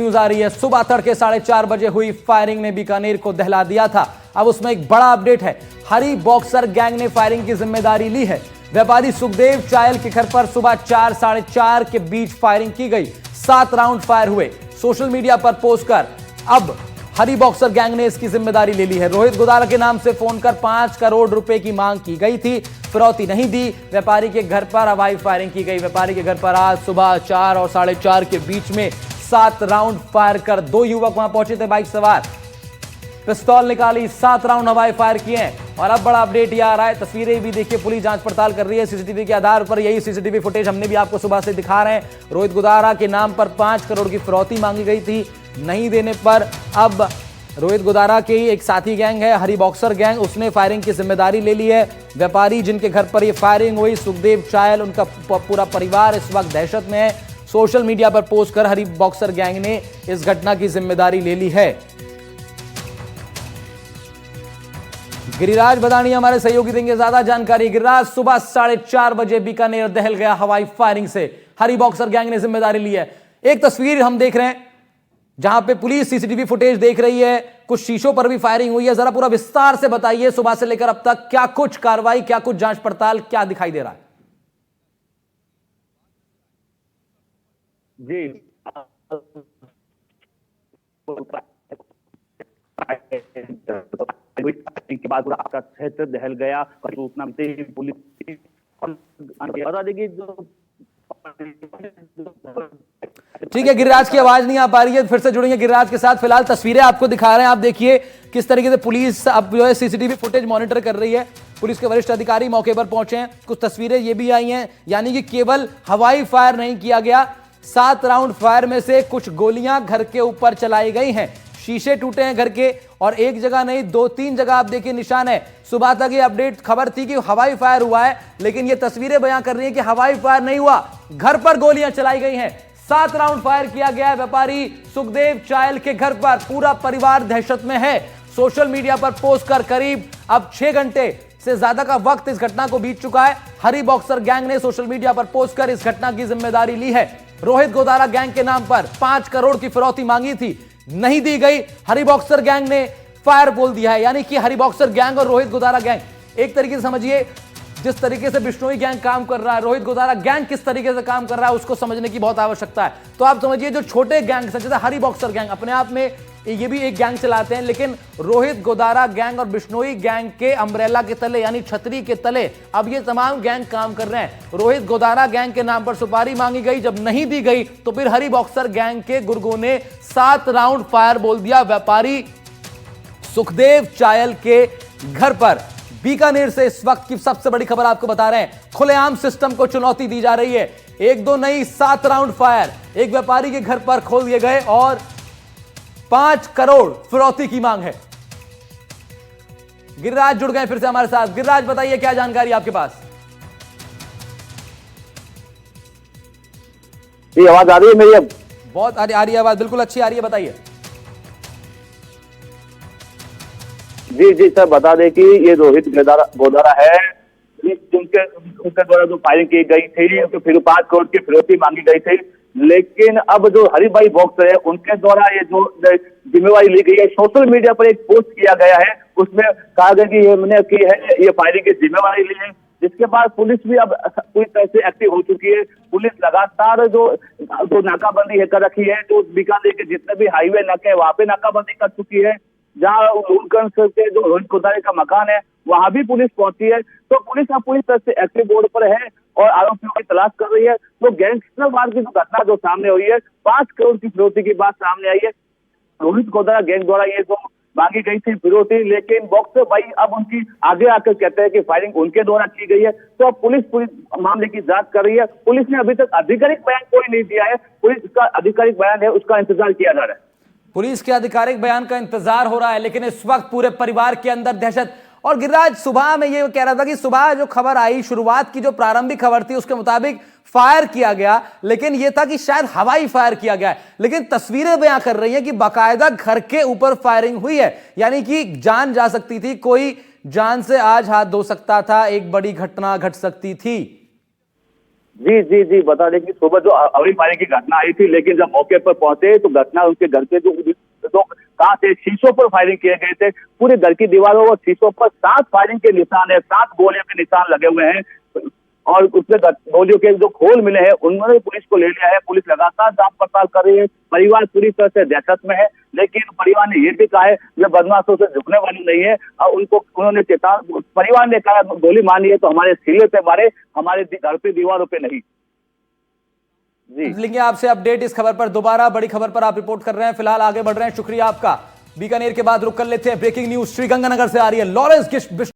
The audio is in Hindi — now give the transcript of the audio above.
न्यूज आ रही है। सुबह तड़के 4:30 बजे हुई फायरिंग ने बीकानेर को दहला दिया था। अब उसमें एक बड़ा अपडेट है। हरी बॉक्सर गैंग ने फायरिंग की जिम्मेदारी ली है। व्यापारी सुखदेव चायल के घर पर सुबह 4 साढ़े 4 के बीच फायरिंग की गई। 7 राउंड फायर हुए। सोशल मीडिया पर पोस्ट कर अब हरी बॉक्सर गैंग ने इसकी जिम्मेदारी ले ली है। रोहित गोदारा के नाम से फोन कर 5 करोड़ रुपए की मांग की गई थी, फिरौती नहीं दी। व्यापारी के घर पर हवाई फायरिंग की गई। व्यापारी के घर पर आज सुबह 4 और साढ़े 4 के बीच में 7 राउंड फायर कर 2 युवक वहां पहुंचे थे बाइक सवार, पिस्तौल निकाली, 7 राउंड हवाई फायर किए हैं। और अब बड़ा अपडेट ये आ रहा है, तस्वीरें भी देखिए, पुलिस जांच पड़ताल कर रही है सीसीटीवी के आधार पर। यही सीसीटीवी फुटेज हमने भी आपको सुबह से दिखा रहे हैं। रोहित गोदारा के नाम पर 5 करोड़ की फिरौती मांगी गई थी, नहीं देने पर अब रोहित गोदारा के ही एक साथी गैंग है हरी बॉक्सर गैंग, उसने फायरिंग की जिम्मेदारी ले ली है। व्यापारी जिनके घर पर यह फायरिंग हुई, सुखदेव चायल, उनका पूरा परिवार इस वक्त दहशत में है। सोशल मीडिया पर पोस्ट कर हरी बॉक्सर गैंग ने इस घटना की जिम्मेदारी ले ली है। गिरिराज बदानी हमारे सहयोगी देंगे ज्यादा जानकारी। गिरिराज, सुबह 4:30 बजे बीकानेर दहल गया हवाई फायरिंग से, हरी बॉक्सर गैंग ने जिम्मेदारी ली है। एक तस्वीर हम देख रहे हैं जहां पे पुलिस सीसीटीवी फुटेज देख रही है, कुछ शीशों पर भी फायरिंग हुई है। जरा पूरा विस्तार से बताइए, सुबह से लेकर अब तक क्या कुछ कार्रवाई, क्या कुछ जांच पड़ताल, क्या दिखाई दे रहा है? जी के बाद पूरा आपका क्षेत्र दहल गया। सूचना मिलते ही पुलिस बता देगी। ठीक है, गिरिराज की आवाज नहीं आ पा रही है, फिर से जुड़ेंगे गिरिराज के साथ। फिलहाल तस्वीरें आपको दिखा रहे हैं, आप देखिए किस तरीके से पुलिस अब जो है सीसीटीवी फुटेज मॉनिटर कर रही है। पुलिस के वरिष्ठ अधिकारी मौके पर पहुंचे हैं। कुछ तस्वीरें ये भी आई हैं, यानी कि केवल हवाई फायर नहीं किया गया, 7 राउंड फायर में से कुछ गोलियां घर के ऊपर चलाई गई हैं। शीशे टूटे हैं घर के, और एक जगह नहीं 2-3 जगह आप देखिए निशान है। सुबह तक ये अपडेट खबर थी कि हवाई फायर हुआ है, लेकिन ये तस्वीरें बयां कर रही हैं कि हवाई फायर नहीं हुआ, घर पर गोलियां चलाई गई हैं। 7 राउंड फायर किया गया है व्यापारी सुखदेव चायल के घर पर। पूरा परिवार दहशत में है। सोशल मीडिया पर पोस्ट कर करीब अब 6 घंटे से ज्यादा का वक्त इस घटना को बीत चुका है। हरी बॉक्सर गैंग ने सोशल मीडिया पर पोस्ट कर इस घटना की जिम्मेदारी ली है। रोहित गोदारा गैंग के नाम पर 5 करोड़ की फिरौती मांगी थी, नहीं दी गई। हरी बॉक्सर गैंग ने फायर बोल दिया है, यानी कि हरी बॉक्सर गैंग और रोहित गोदारा गैंग एक तरीके से समझिए, जिस तरीके से बिश्नोई गैंग काम कर रहा है, रोहित गोदारा गैंग किस तरीके से काम कर रहा है, उसको समझने की बहुत आवश्यकता है। तो आप समझिए, जो छोटे गैंग जैसे हरी बॉक्सर गैंग अपने आप में ये भी एक गैंग चलाते हैं, लेकिन रोहित गोदारा गैंग और बिश्नोई गैंग के अम्ब्रेला के तले, यानी छतरी के तले अब ये तमाम गैंग काम कर रहे हैं। रोहित गोदारा गैंग के नाम पर सुपारी मांगी गई, जब नहीं दी गई तो फिर हरी बॉक्सर गैंग के गुर्गों ने 7 राउंड फायर बोल दिया व्यापारी सुखदेव चायल के घर पर। बीकानेर से इस वक्त की सबसे बड़ी खबर आपको बता रहे हैं, खुलेआम सिस्टम को चुनौती दी जा रही है। 1-2 नहीं, 7 राउंड फायर एक व्यापारी के घर पर खोल दिए गए और 5 करोड़ फिरौती की मांग है। गिरिराज जुड़ गए फिर से हमारे साथ। गिरिराज, बताइए क्या जानकारी आपके पास? ये आवाज आ रही है मेरी? अब बहुत आ रही है आवाज, बिल्कुल अच्छी आ रही है, बताइए। जी सर, बता दें कि ये रोहित गोदारा है, उनके द्वारा जो फायरिंग की गई थी, तो फिर 5 करोड़ की फिरौती मांगी गई थी। लेकिन अब जो हरिभाई बॉक्सर है, उनके द्वारा ये जो जिम्मेवारी ली गई है, सोशल मीडिया पर एक पोस्ट किया गया है, उसमें कहा गया कि हमने की है, ये फायरिंग की जिम्मेवारी ली है। जिसके बाद पुलिस भी अब पूरी तरह से एक्टिव हो चुकी है। पुलिस लगातार जो नाकाबंदी है कर रखी है, जो बीकानेर के जितने भी हाईवे नाके हैं वहां पे नाकाबंदी कर चुकी है। जहाँ के जो रोहित गोदारे का मकान है वहां भी पुलिस पहुंची है। तो पुलिस अब पूरी तरह से एक्टिव बोर्ड पर है और आरोपियों की तलाश कर रही है। तो गैंगस्टरवाद की जो घटना जो सामने हुई है, 5 करोड़ की फिरौती की बात सामने आई है। रोहित गोदारा गैंग द्वारा ये जो मांगी गई थी फिरौती, लेकिन बॉक्सर भाई अब उनकी आगे आकर कहते हैं कि फायरिंग उनके द्वारा की गई है। तो अब पुलिस पूरी मामले की जांच कर रही है। पुलिस ने अभी तक आधिकारिक बयान कोई नहीं दिया है। पुलिस का आधिकारिक बयान है, उसका इंतजार किया जा रहा है। पुलिस के आधिकारिक बयान का इंतजार हो रहा है, लेकिन इस वक्त पूरे परिवार के अंदर दहशत। और गिरिराज, सुबह में ये कह रहा था कि सुबह जो खबर आई, शुरुआत की जो प्रारंभिक खबर थी उसके मुताबिक फायर किया गया, लेकिन यह था कि शायद हवाई फायर किया गया है। लेकिन तस्वीरें बयां कर रही हैं कि बाकायदा घर के ऊपर फायरिंग हुई है, यानी कि जान जा सकती थी, कोई जान से आज हाथ धो सकता था, एक बड़ी घटना घट सकती थी। जी जी जी, बता दें कि सुबह जो अवरी फायरिंग की घटना आई थी, लेकिन जब मौके पर पहुंचे तो घटना उनके घर के जो कांच है, शीशों पर फायरिंग किए गए थे। पूरे घर की दीवारों और शीशों पर 7 फायरिंग के निशान है, 7 गोलियों के निशान लगे हुए हैं। और उसमें गोलियों के जो खोल मिले हैं उन्होंने पुलिस को ले लिया है। पुलिस लगातार जांच पड़ताल कर रही है। परिवार पूरी तरह से दहशत में है, लेकिन परिवार ने ये भी कहा है ये बदमाशों से झुकने वाली नहीं है। और उन्होंने परिवार ने कहा गोली मारनी है तो हमारे सीने पे मारे, हमारे घर पे दीवारों पे नहीं। लेंगे आपसे अपडेट इस खबर पर, दोबारा बड़ी खबर पर आप रिपोर्ट कर रहे हैं, फिलहाल आगे बढ़ रहे हैं, शुक्रिया आपका। बीकानेर के बाद रुक कर लेते हैं ब्रेकिंग न्यूज श्रीगंगानगर से आ रही है। लॉरेंस